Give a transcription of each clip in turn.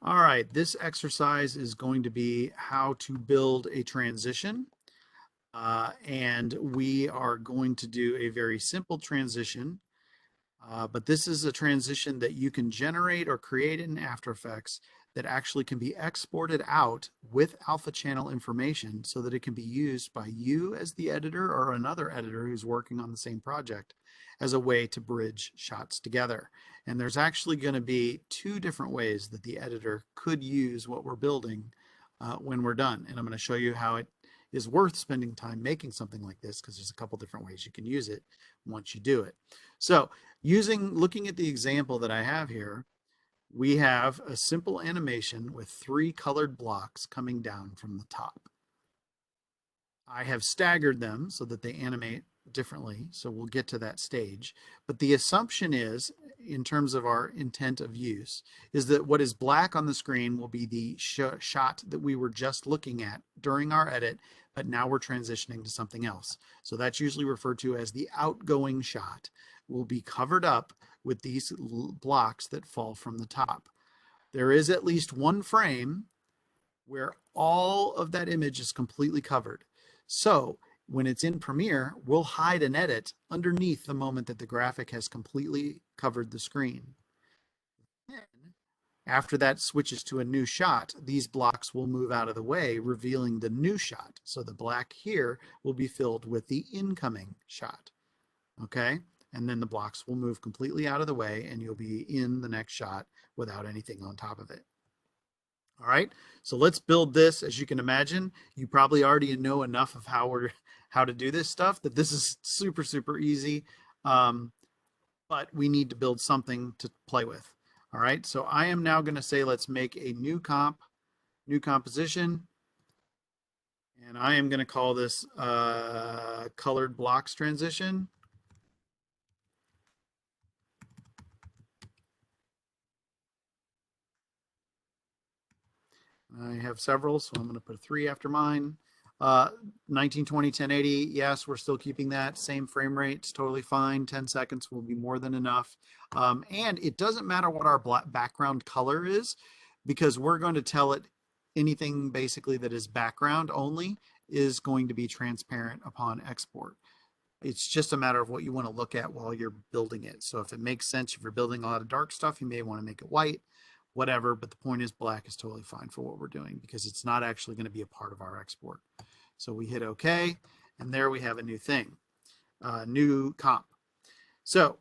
All right, this exercise is going to be how to build a transition. And we are going to do a very simple transition, but this is a transition that you can generate or create in After Effects that actually can be exported out with alpha channel information so that it can be used by you as the editor or another editor who's working on the same project as a way to bridge shots together. And there's actually going to be two different ways that the editor could use what we're building when we're done. And I'm going to show you how it is worth spending time making something like this because there's a couple different ways you can use it once you do it. So looking at the example that I have here, we have a simple animation with three colored blocks coming down from the top. I have staggered them so that they animate differently, so we'll get to that stage. But the assumption is, in terms of our intent of use, is that what is black on the screen will be the shot that we were just looking at during our edit, but now we're transitioning to something else. So that's usually referred to as the outgoing shot. Will be covered up with these blocks that fall from the top. There is at least one frame where all of that image is completely covered. So when it's in Premiere, we'll hide an edit underneath the moment that the graphic has completely covered the screen. Then, after that switches to a new shot, these blocks will move out of the way, revealing the new shot. So the black here will be filled with the incoming shot. Okay? And then the blocks will move completely out of the way and you'll be in the next shot without anything on top of it. All right, so let's build this. As you can imagine, you probably already know enough of how to do this stuff that this is super easy. But we need to build something to play with. All right, so I am now going to say let's make a new composition, and I am going to call this colored blocks transition. I have several, so I'm going to put a 3 after mine. 1920, 1080, yes, we're still keeping that. Same frame rate, it's totally fine. 10 seconds will be more than enough. And it doesn't matter what our background color is, because we're going to tell it anything basically that is background only is going to be transparent upon export. It's just a matter of what you want to look at while you're building it. So if it makes sense, if you're building a lot of dark stuff, you may want to make it white, whatever. But the point is black is totally fine for what we're doing because it's not actually going to be a part of our export. So we hit OK, and there we have a new thing, new comp. So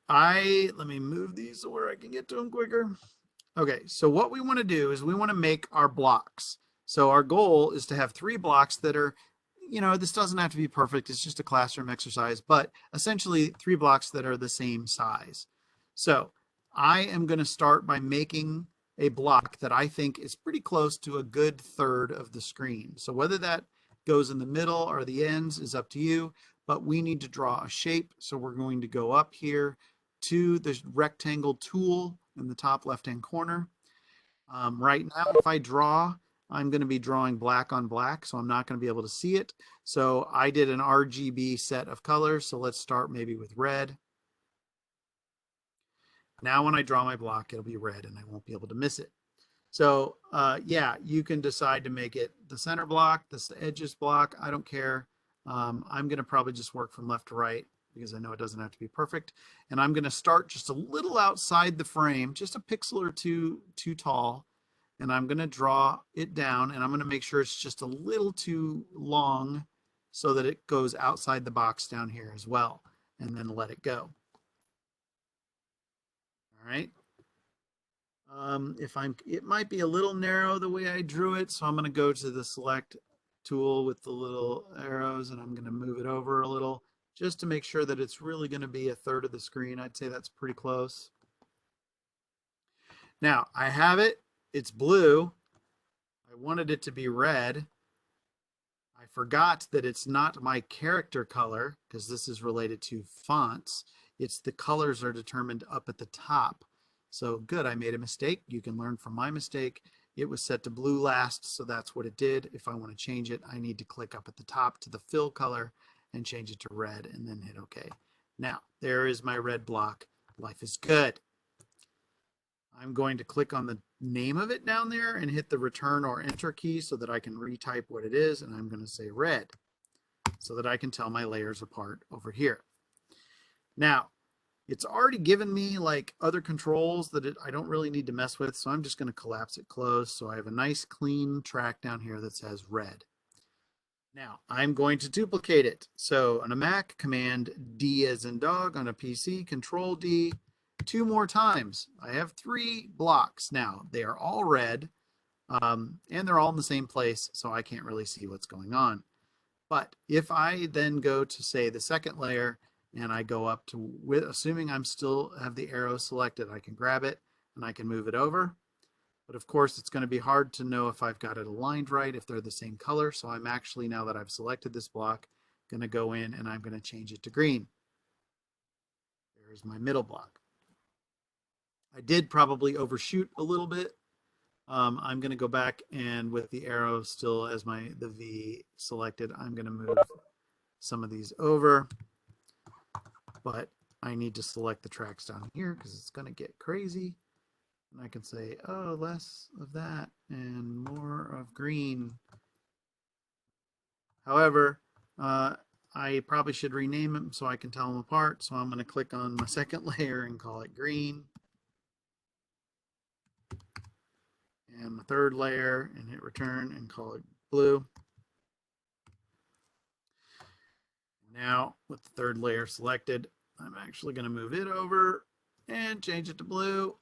let me move these so where I can get to them quicker. Okay, so what we want to do is we want to make our blocks. So our goal is to have 3 blocks that are, this doesn't have to be perfect. It's just a classroom exercise, but essentially 3 blocks that are the same size. So I am going to start by making a block that I think is pretty close to a good third of the screen. So whether that goes in the middle or the ends is up to you, but we need to draw a shape. So we're going to go up here to the rectangle tool in the top left-hand corner. Right now, if I draw, I'm going to be drawing black on black, so I'm not going to be able to see it. So I did an RGB set of colors. So let's start maybe with red. Now when I draw my block, it'll be red and I won't be able to miss it. So yeah, you can decide to make it the center block, the edges block. I don't care. I'm going to probably just work from left to right because I know it doesn't have to be perfect. And I'm going to start just a little outside the frame, just a pixel or two too tall. And I'm going to draw it down and I'm going to make sure it's just a little too long so that it goes outside the box down here as well, and then let it go. All right. It might be a little narrow the way I drew it, so I'm going to go to the select tool with the little arrows and I'm going to move it over a little just to make sure that it's really going to be a third of the screen. I'd say that's pretty close. Now I have it. It's blue. I wanted it to be red. I forgot that it's not my character color because this is related to fonts. It's the colors are determined up at the top. So good, I made a mistake. You can learn from my mistake. It was set to blue last, so that's what it did. If I want to change it, I need to click up at the top to the fill color and change it to red and then hit OK. Now, there is my red block. Life is good. I'm going to click on the name of it down there and hit the return or enter key so that I can retype what it is. And I'm going to say red so that I can tell my layers apart over here. Now, it's already given me like other controls that I don't really need to mess with. So I'm just going to collapse it closed. So I have a nice clean track down here that says red. Now I'm going to duplicate it. So on a Mac, Command D as in dog. On a PC, Control D 2 more times. I have 3 blocks now. They are all red, and they're all in the same place, so I can't really see what's going on. But if I then go to, say, the second layer, and I go up to, assuming I'm still have the arrow selected, I can grab it and I can move it over. But of course, it's going to be hard to know if I've got it aligned right, if they're the same color. So I'm actually, now that I've selected this block, going to go in and I'm going to change it to green. There's my middle block. I did probably overshoot a little bit. I'm going to go back, and with the arrow still as the V selected, I'm going to move some of these over. But I need to select the tracks down here because it's going to get crazy. And I can say, oh, less of that and more of green. However, I probably should rename them so I can tell them apart. So I'm going to click on my second layer and call it green. And my third layer and hit return and call it blue. Now, with the third layer selected, I'm actually going to move it over and change it to blue.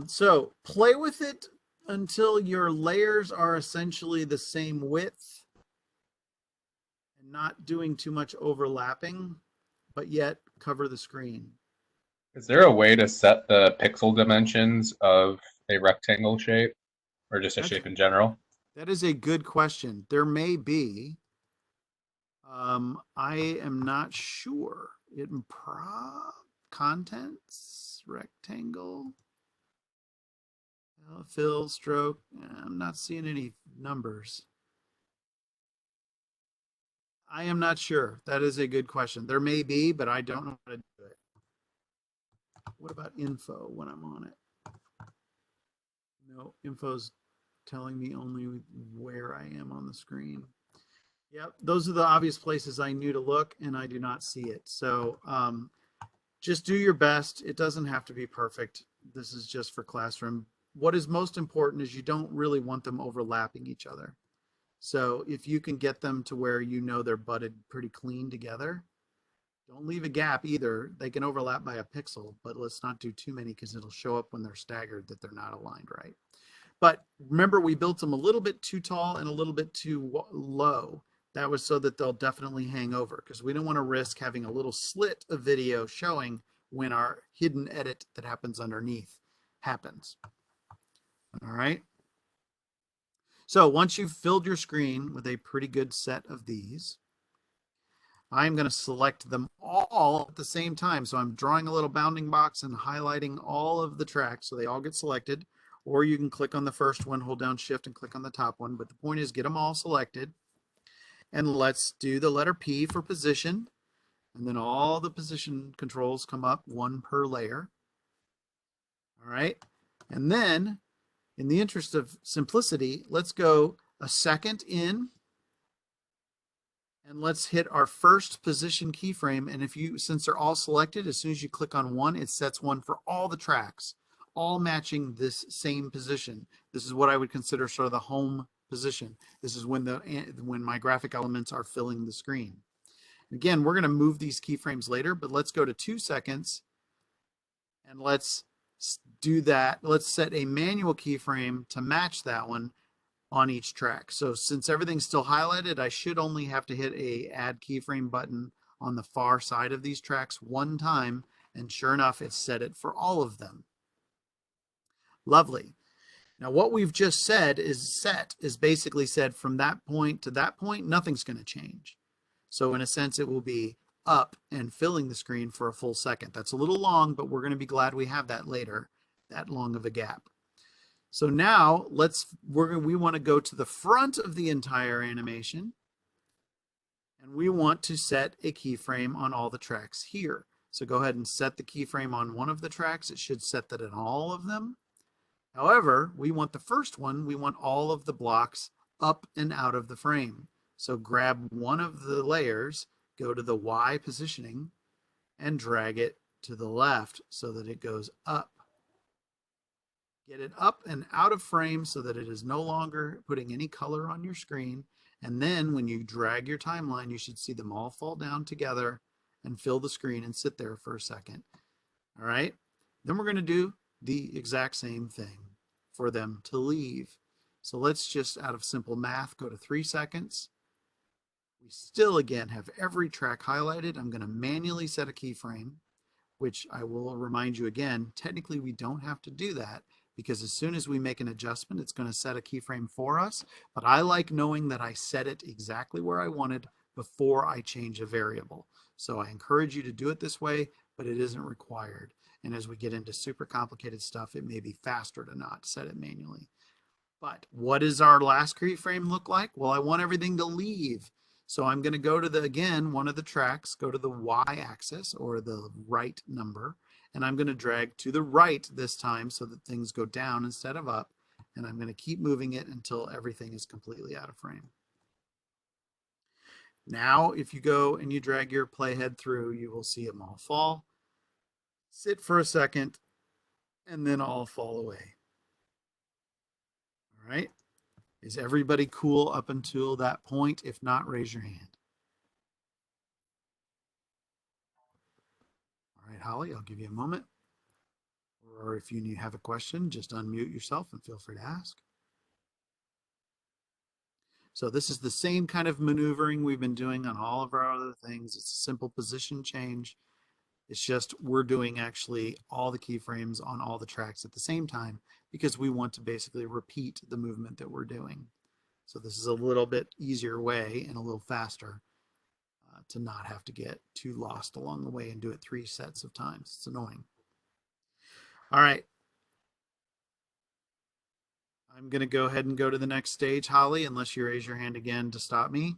So play with it until your layers are essentially the same width and not doing too much overlapping, but yet cover the screen. Is there a way to set the pixel dimensions of a rectangle shape or just a shape in general? That is a good question. There may be. I am not sure. Contents, rectangle, fill, stroke. I'm not seeing any numbers. I am not sure. That is a good question. There may be, but I don't know how to do it. What about info when I'm on it? No, info's telling me only where I am on the screen. Yep, those are the obvious places I knew to look, and I do not see it. So just do your best. It doesn't have to be perfect. This is just for classroom. What is most important is you don't really want them overlapping each other. So if you can get them to where you know they're butted pretty clean together, don't leave a gap either. They can overlap by a pixel, but let's not do too many because it'll show up when they're staggered that they're not aligned right. But remember, we built them a little bit too tall and a little bit too low. That was so that they'll definitely hang over because we don't want to risk having a little slit of video showing when our hidden edit that happens underneath happens. All right. So once you've filled your screen with a pretty good set of these, I'm going to select them all at the same time. So I'm drawing a little bounding box and highlighting all of the tracks so they all get selected. Or you can click on the first one, hold down shift and click on the top one. But the point is get them all selected. And let's do the letter P for position. And then all the position controls come up, one per layer. All right. And then in the interest of simplicity, let's go a second in and let's hit our first position keyframe. And since they're all selected, as soon as you click on one, it sets one for all the tracks, all matching this same position. This is what I would consider sort of the home position. This is when my graphic elements are filling the screen. Again, we're going to move these keyframes later, but let's go to 2 seconds and let's do that. Let's set a manual keyframe to match that one on each track. So since everything's still highlighted, I should only have to hit a add keyframe button on the far side of these tracks one time, and sure enough, it set it for all of them. Lovely. Now what we've just said is basically said from that point to that point, nothing's going to change. So in a sense, it will be up and filling the screen for a full second. That's a little long, but we're going to be glad we have that later, that long of a gap. So now we want to go to the front of the entire animation. And we want to set a keyframe on all the tracks here. So go ahead and set the keyframe on one of the tracks. It should set that in all of them. However, we want the first one, we want all of the blocks up and out of the frame. So grab one of the layers, go to the Y positioning, and drag it to the left so that it goes up. Get it up and out of frame so that it is no longer putting any color on your screen. And then when you drag your timeline, you should see them all fall down together and fill the screen and sit there for a second. All right. Then we're going to do the exact same thing for them to leave. So let's just, out of simple math, go to 3 seconds. We still, again, have every track highlighted. I'm going to manually set a keyframe, which I will remind you again, technically we don't have to do that because as soon as we make an adjustment, it's going to set a keyframe for us. But I like knowing that I set it exactly where I wanted before I change a variable. So I encourage you to do it this way, but it isn't required. And as we get into super complicated stuff, it may be faster to not set it manually. But what does our last keyframe look like? Well, I want everything to leave. So I'm going to go to the, again, one of the tracks, go to the Y axis or the right number, and I'm going to drag to the right this time so that things go down instead of up. And I'm going to keep moving it until everything is completely out of frame. Now, if you go and you drag your playhead through, you will see them all fall, sit for a second, and then all fall away. All right. Is everybody cool up until that point? If not, raise your hand. All right, Holly, I'll give you a moment. Or if you have a question, just unmute yourself and feel free to ask. So this is the same kind of maneuvering we've been doing on all of our other things. It's a simple position change. It's just we're doing actually all the keyframes on all the tracks at the same time because we want to basically repeat the movement that we're doing. So this is a little bit easier way and a little faster to not have to get too lost along the way and do it 3 sets of times. It's annoying. All right. I'm going to go ahead and go to the next stage, Holly, unless you raise your hand again to stop me.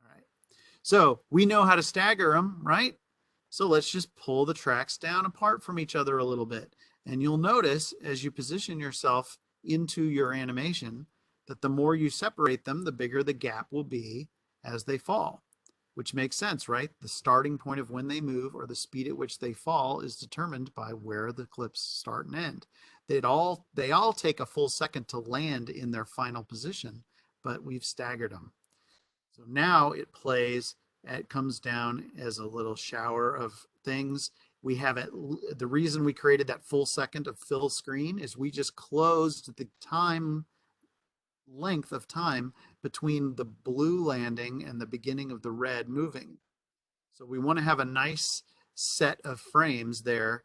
All right. So we know how to stagger them, right? So let's just pull the tracks down apart from each other a little bit. And you'll notice as you position yourself into your animation that the more you separate them, the bigger the gap will be as they fall, which makes sense, right? The starting point of when they move or the speed at which they fall is determined by where the clips start and end. They all take a full second to land in their final position, but we've staggered them. So now it plays, it comes down as a little shower of things. We have it, the reason we created that full second of fill screen is we just closed the time length of time between the blue landing and the beginning of the red moving. So we want to have a nice set of frames there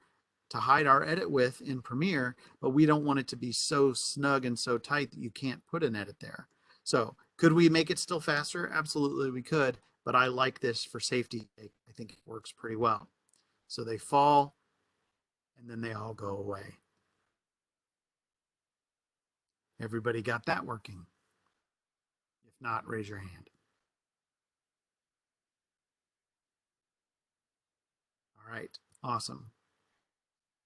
to hide our edit with in Premiere, but we don't want it to be so snug and so tight that you can't put an edit there. So could we make it still faster? Absolutely we could, but I like this for safety. I think it works pretty well. So they fall and then they all go away. Everybody got that working? If not, raise your hand. All right, awesome.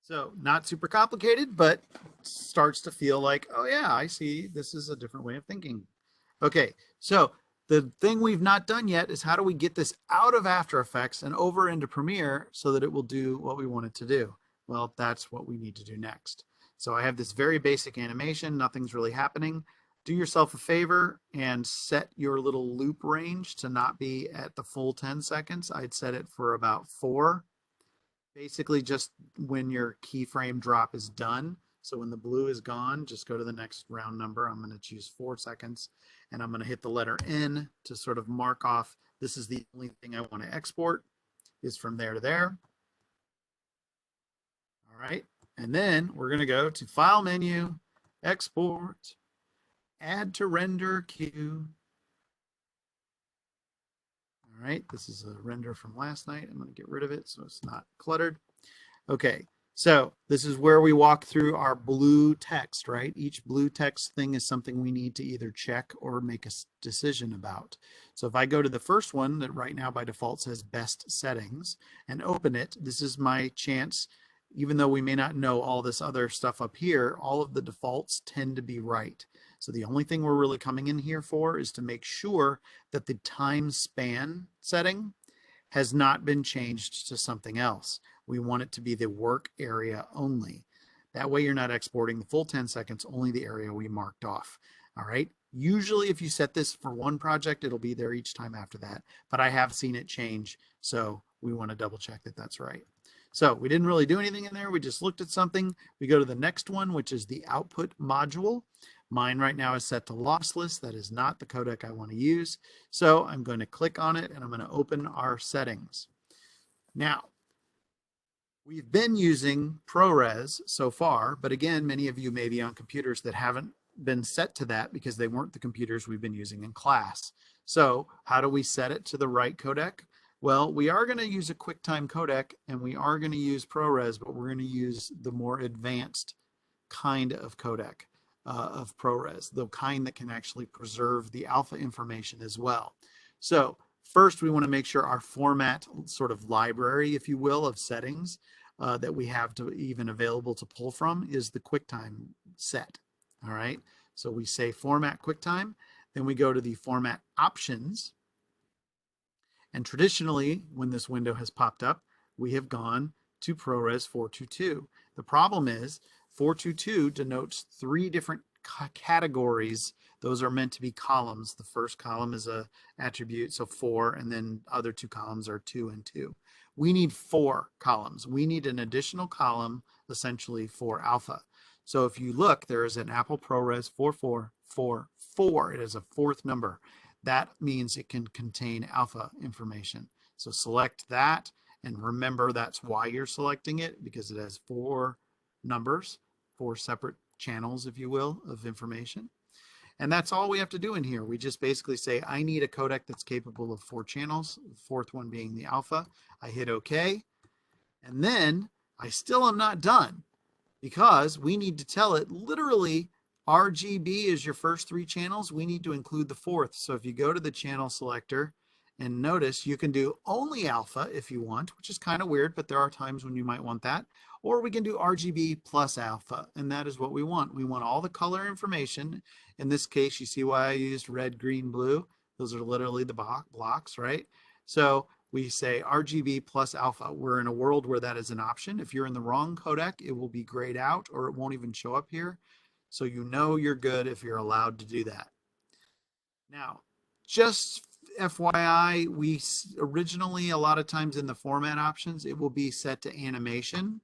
So not super complicated, but starts to feel like, oh yeah, I see, this is a different way of thinking. Okay, so the thing we've not done yet is how do we get this out of After Effects and over into Premiere so that it will do what we want it to do? Well, that's what we need to do next. So I have this very basic animation, nothing's really happening. Do yourself a favor and set your little loop range to not be at the full 10 seconds. I'd set it for about 4. Basically just when your keyframe drop is done. So when the blue is gone, just go to the next round number. I'm going to choose 4 seconds and I'm going to hit the letter N to sort of mark off this is the only thing I want to export is from there to there. All right. And then we're going to go to File menu, Export, Add to Render Queue. All right. This is a render from last night. I'm going to get rid of it so it's not cluttered. Okay, So this is where we walk through our blue text, right? Each blue text thing is something we need to either check or make a decision about. So if I go to the first one that right now by default says best settings and open it, this is my chance. Even though we may not know all this other stuff up here, all of the defaults tend to be right. So the only thing we're really coming in here for is to make sure that the time span setting has not been changed to something else. We want it to be the work area only. That way you're not exporting the full 10 seconds, only the area we marked off. All right. Usually if you set this for one project, it'll be there each time after that, but I have seen it change. So we want to double check that that's right. So we didn't really do anything in there. We just looked at something. We go to the next one, which is the output module. Mine right now is set to lossless. That is not the codec I want to use. So I'm going to click on it and I'm going to open our settings. Now, we've been using ProRes so far, but again, many of you may be on computers that haven't been set to that because they weren't the computers we've been using in class. So how do we set it to the right codec? Well, we are going to use a QuickTime codec and we are going to use ProRes, but we're going to use the more advanced kind of codec of ProRes, the kind that can actually preserve the alpha information as well. So first, we want to make sure our format sort of library, if you will, of settings that we have to even available to pull from is the QuickTime set. All right. So we say format QuickTime, then we go to the format options. And traditionally, when this window has popped up, we have gone to ProRes 422. The problem is 422 denotes three different categories. Those are meant to be columns. The first column is a attribute, so 4, and then other two columns are 2 and 2. We need 4 columns. We need an additional column essentially for alpha. So if you look, there is an Apple ProRes 4444. It is a fourth number. That means it can contain alpha information. So select that and remember that's why you're selecting it, because it has 4 numbers, 4 separate channels, if you will, of information. And that's all we have to do in here. We just basically say, I need a codec that's capable of 4 channels, the fourth one being the alpha. I hit OK. And then I still am not done because we need to tell it literally RGB is your first 3 channels. We need to include the fourth. So if you go to the channel selector and notice you can do only alpha if you want, which is kind of weird, but there are times when you might want that. Or we can do RGB plus alpha, and that is what we want. We want all the color information. In this case, you see why I used red, green, blue. Those are literally the blocks, right? So we say RGB plus alpha. We're in a world where that is an option. If you're in the wrong codec, it will be grayed out or it won't even show up here. So you know you're good if you're allowed to do that. Now, just FYI, we originally, a lot of times in the format options, it will be set to animation.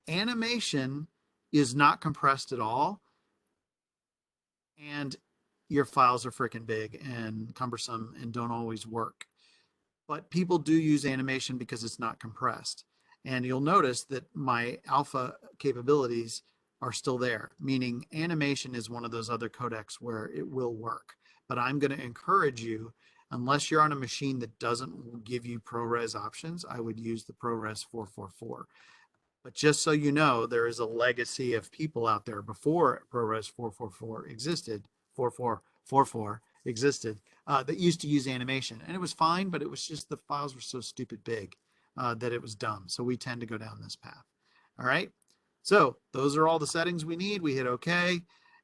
Animation is not compressed at all. And your files are freaking big and cumbersome and don't always work. But people do use animation because it's not compressed. And you'll notice that my alpha capabilities are still there, meaning animation is one of those other codecs where it will work. But I'm going to encourage you, unless you're on a machine that doesn't give you ProRes options, I would use the ProRes 444. But just so you know, there is a legacy of people out there before ProRes 444 existed, 4444 existed, that used to use animation. And it was fine, but it was just the files were so stupid big that it was dumb. So we tend to go down this path. All right. So those are all the settings we need. We hit OK.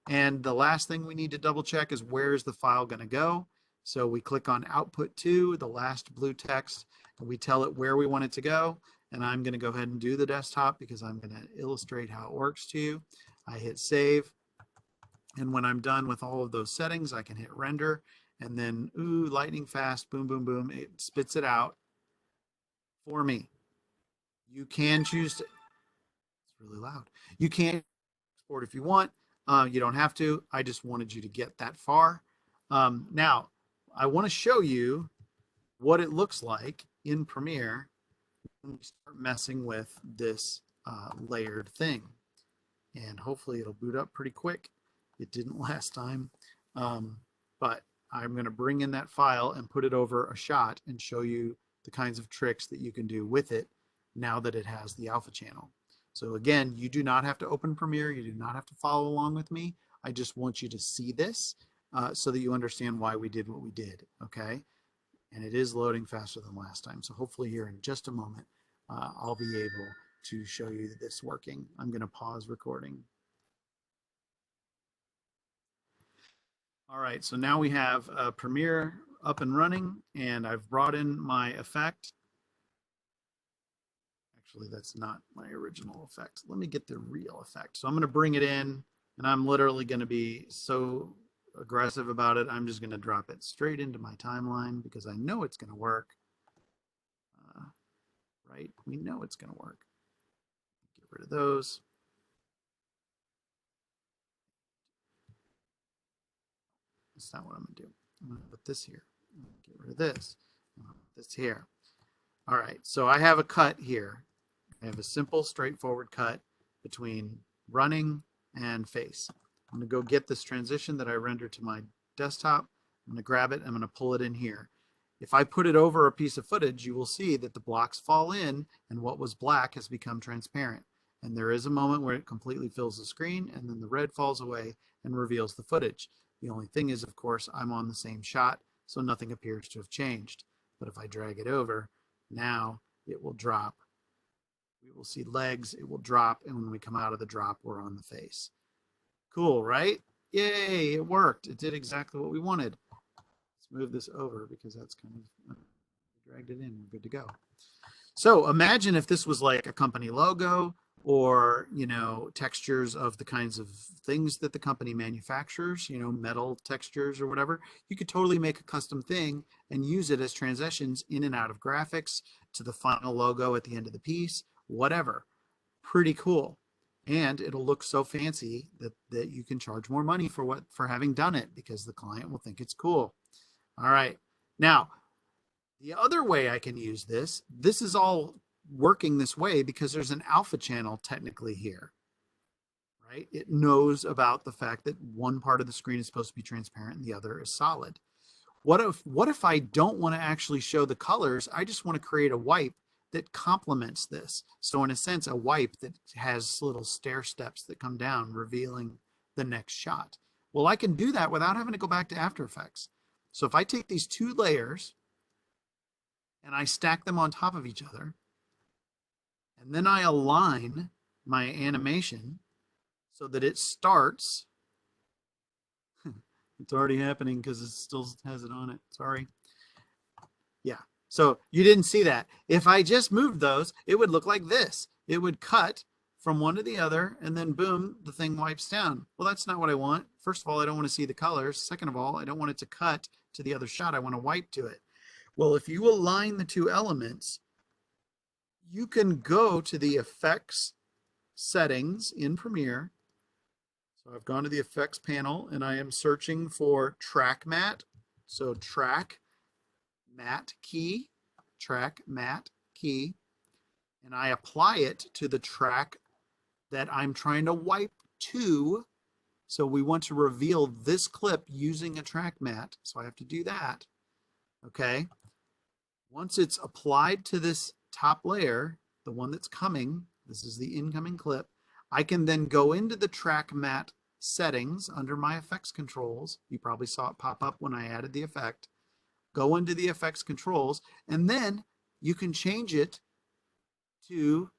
And the last thing we need to double check is where is the file going to go? So we click on output to, the last blue text, and we tell it where we want it to go. And I'm going to go ahead and do the desktop because I'm going to illustrate how it works to you. I hit save. And when I'm done with all of those settings, I can hit render. And then, ooh, lightning fast, boom, boom, boom. It spits it out for me. You can choose to, it's really loud. You can export if you want. You don't have to. I just wanted you to get that far. Now, I want to show you what it looks like in Premiere when we start messing with this layered thing. And hopefully it'll boot up pretty quick. It didn't last time, but I'm going to bring in that file and put it over a shot and show you the kinds of tricks that you can do with it now that it has the alpha channel. So again, you do not have to open Premiere. You do not have to follow along with me. I just want you to see this so that you understand why we did what we did, okay? And it is loading faster than last time. So hopefully here in just a moment, I'll be able to show you this working. I'm going to pause recording. All right, so now we have Premiere up and running, and I've brought in my effect. Actually, that's not my original effect. Let me get the real effect. So I'm going to bring it in, and I'm literally going to be so aggressive about it. I'm just going to drop it straight into my timeline because I know it's going to work. Right? We know it's going to work. Get rid of those. That's not what I'm going to do. I'm going to put this here. Get rid of this. This here. All right. So I have a cut here. I have a simple, straightforward cut between running and face. I'm going to go get this transition that I rendered to my desktop. I'm going to grab it. I'm going to pull it in here. If I put it over a piece of footage, you will see that the blocks fall in and what was black has become transparent. And there is a moment where it completely fills the screen and then the red falls away and reveals the footage. The only thing is, of course, I'm on the same shot, so nothing appears to have changed. But if I drag it over, now it will drop. We will see legs, it will drop, and when we come out of the drop, we're on the face. Cool, right? Yay, it worked. It did exactly what we wanted. Let's move this over because that's kind of dragged it in. We're good to go. So imagine if this was like a company logo or, textures of the kinds of things that the company manufactures, metal textures or whatever. You could totally make a custom thing and use it as transitions in and out of graphics to the final logo at the end of the piece, whatever. Pretty cool. And it'll look so fancy that you can charge more money for having done it because the client will think it's cool. All right. Now, the other way I can use this is all working this way because there's an alpha channel technically here, right? It knows about the fact that one part of the screen is supposed to be transparent and the other is solid. What if I don't want to actually show the colors? I just want to create a wipe that complements this. So in a sense, a wipe that has little stair steps that come down, revealing the next shot. Well, I can do that without having to go back to After Effects. So if I take these two layers and I stack them on top of each other, and then I align my animation so that it starts. It's already happening because it still has it on it. Sorry. Yeah. So you didn't see that. If I just moved those, it would look like this. It would cut from one to the other, and then boom, the thing wipes down. Well, that's not what I want. First of all, I don't want to see the colors. Second of all, I don't want it to cut to the other shot. I want to wipe to it. Well, if you align the two elements, you can go to the effects settings in Premiere. So I've gone to the effects panel and I am searching for track matte. So track matte key, and I apply it to the track that I'm trying to wipe to. So we want to reveal this clip using a track matte. So I have to do that. Okay. Once it's applied to this top layer, the one that's coming, this is the incoming clip, I can then go into the track matte settings under my effects controls. You probably saw it pop up when I added the effect. Go into the effects controls, and then you can change it to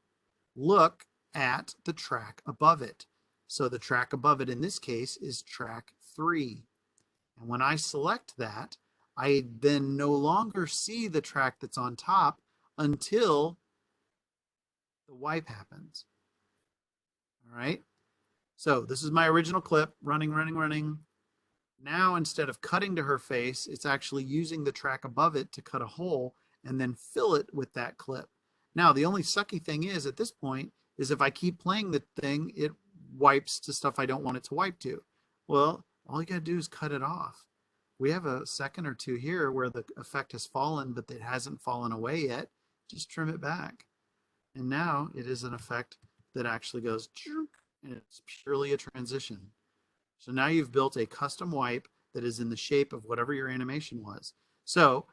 look at the track above it. So the track above it in this case is track 3. And when I select that, I then no longer see the track that's on top until the wipe happens. All right. So this is my original clip, running. Now, instead of cutting to her face, it's actually using the track above it to cut a hole and then fill it with that clip. Now, the only sucky thing is at this point is if I keep playing the thing, it wipes to stuff I don't want it to wipe to. Well, all you got to do is cut it off. We have a second or two here where the effect has fallen, but it hasn't fallen away yet. Just trim it back. And now it is an effect that actually goes, and it's purely a transition. So now you've built a custom wipe that is in the shape of whatever your animation was. So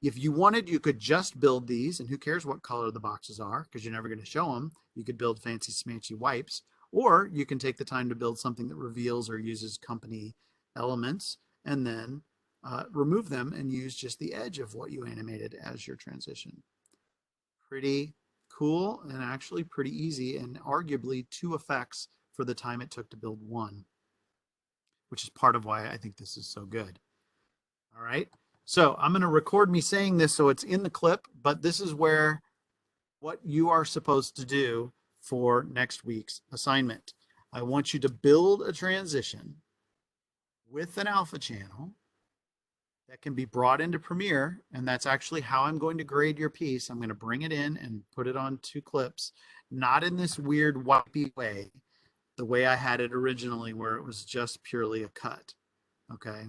If you wanted, you could just build these, and who cares what color the boxes are because you're never going to show them. You could build fancy smancy wipes, or you can take the time to build something that reveals or uses company elements and then remove them and use just the edge of what you animated as your transition. Pretty cool and actually pretty easy, and arguably two effects for the time it took to build one, which is part of why I think this is so good. All right. So I'm going to record me saying this so it's in the clip, but this is where what you are supposed to do for next week's assignment. I want you to build a transition with an alpha channel that can be brought into Premiere, and that's actually how I'm going to grade your piece. I'm going to bring it in and put it on two clips, not in this weird wipey way, the way I had it originally where it was just purely a cut. Okay.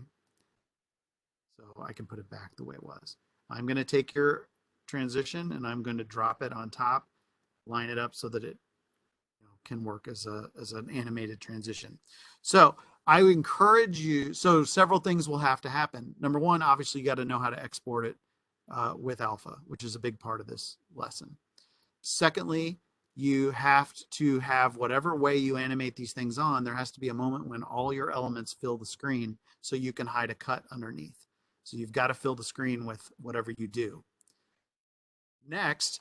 So I can put it back the way it was. I'm going to take your transition and I'm going to drop it on top, line it up so that it can work as an animated transition. So I encourage you. So several things will have to happen. Number one, obviously you got to know how to export it with Alpha, which is a big part of this lesson. Secondly, you have to have whatever way you animate these things on, there has to be a moment when all your elements fill the screen so you can hide a cut underneath. So you've got to fill the screen with whatever you do. Next,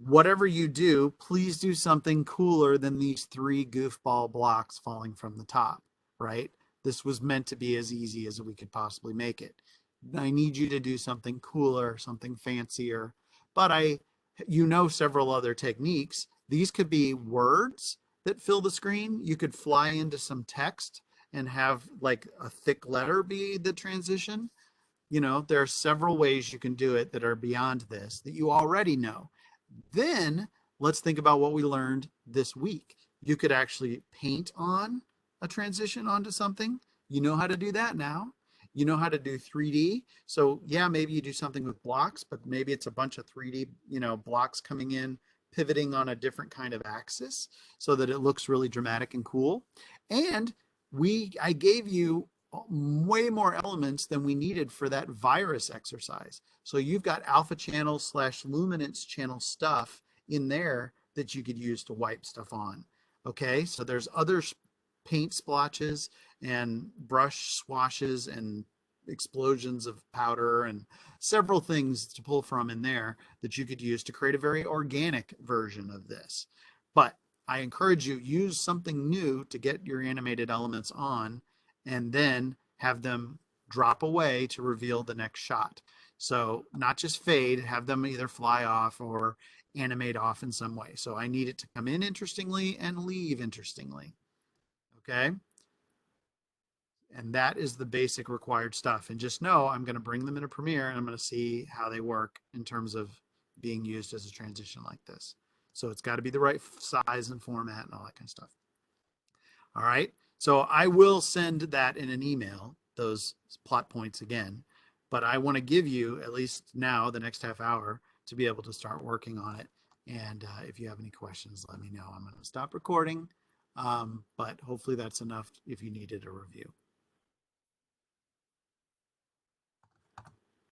whatever you do, please do something cooler than these three goofball blocks falling from the top, right? This was meant to be as easy as we could possibly make it. I need you to do something cooler, something fancier, but you know several other techniques. These could be words that fill the screen. You could fly into some text and have like a thick letter be the transition. There are several ways you can do it that are beyond this that you already know. Then let's think about what we learned this week. You could actually paint on a transition onto something. You know how to do that now. You know how to do 3D. So yeah, maybe you do something with blocks, but maybe it's a bunch of 3D, blocks coming in, pivoting on a different kind of axis so that it looks really dramatic and cool. And I gave you way more elements than we needed for that virus exercise. So you've got alpha channel / luminance channel stuff in there that you could use to wipe stuff on. Okay, so there's other paint splotches and brush swashes and explosions of powder and several things to pull from in there that you could use to create a very organic version of this. But I encourage you, use something new to get your animated elements on and then have them drop away to reveal the next shot. So not just fade, have them either fly off or animate off in some way. So I need it to come in interestingly and leave interestingly. Okay. And that is the basic required stuff. And just know I'm going to bring them into Premiere and I'm going to see how they work in terms of being used as a transition like this. So it's got to be the right size and format and all that kind of stuff. All right. So I will send that in an email, those plot points again, but I want to give you at least now the next half hour to be able to start working on it. And if you have any questions, let me know. I'm going to stop recording, but hopefully that's enough if you needed a review.